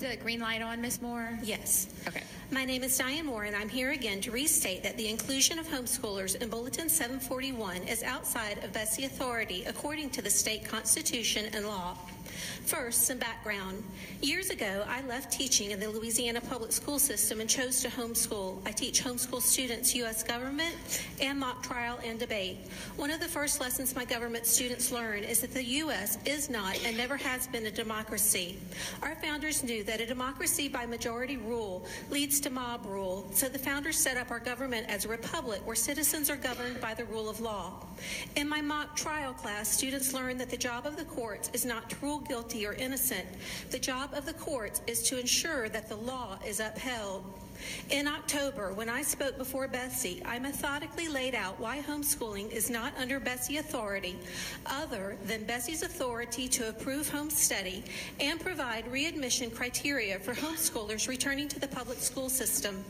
the green light on, Ms. Moore? Yes. Okay. My name is Diane Moore, and I'm here again to restate that the inclusion of homeschoolers in Bulletin 741 is outside of BESE authority according to the state constitution and law. First, some background. Years ago, I left teaching in the Louisiana public school system and chose to homeschool. I teach homeschool students U.S. government and mock trial and debate. One of the first lessons my government students learn is that the U.S. is not and never has been a democracy. Our founders knew that a democracy by majority rule leads to mob rule, so the founders set up our government as a republic where citizens are governed by the rule of law. In my mock trial class, students learned that the job of the courts is not to rule guilty or innocent. The job of the courts is to ensure that the law is upheld. In October, when I spoke before BESE, I methodically laid out why homeschooling is not under BESE authority, other than BESE's authority to approve home study and provide readmission criteria for homeschoolers returning to the public school system.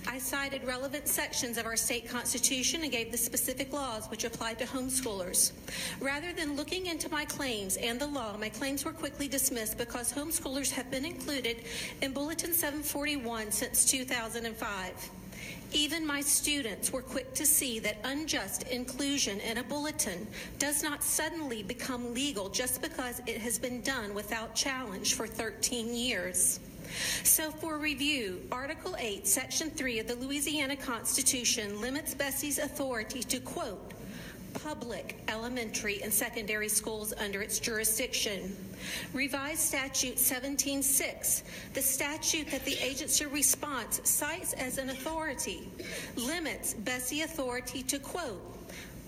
I cited relevant sections of our state constitution and gave the specific laws which apply to homeschoolers. Rather than looking into my claims and the law, my claims were quickly dismissed because homeschoolers have been included in Bulletin 741 since 2005. Even my students were quick to see that unjust inclusion in a bulletin does not suddenly become legal just because it has been done without challenge for 13 years. So for review, Article 8, Section 3 of the Louisiana Constitution limits BESE's authority to, quote, public elementary and secondary schools under its jurisdiction. Revised Statute 17.6, the statute that the agency response cites as an authority, limits BESE authority to, quote,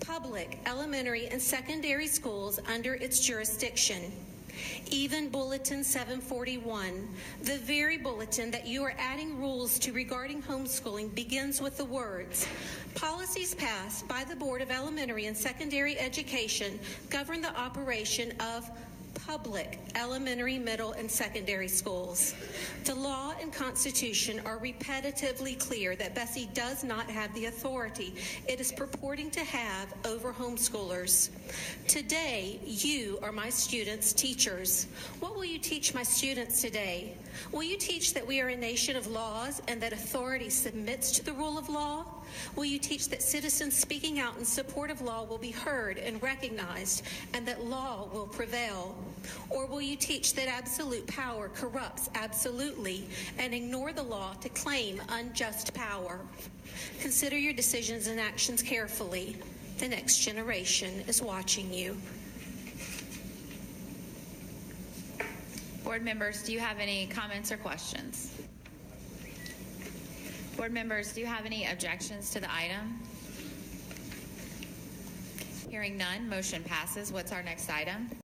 public elementary and secondary schools under its jurisdiction. Even Bulletin 741, the very bulletin that you are adding rules to regarding homeschooling, begins with the words, policies passed by the Board of Elementary and Secondary Education govern the operation of public elementary, middle, and secondary schools. The law and Constitution are repetitively clear that BESE does not have the authority it is purporting to have over homeschoolers. Today, you are my students' teachers. What will you teach my students today? Will you teach that we are a nation of laws and that authority submits to the rule of law? Will you teach that citizens speaking out in support of law will be heard and recognized and that law will prevail? Or will you teach that absolute power corrupts absolutely and ignore the law to claim unjust power? Consider your decisions and actions carefully. The next generation is watching you. Board members, do you have any comments or questions? Board members, do you have any objections to the item? Hearing none, motion passes. What's our next item?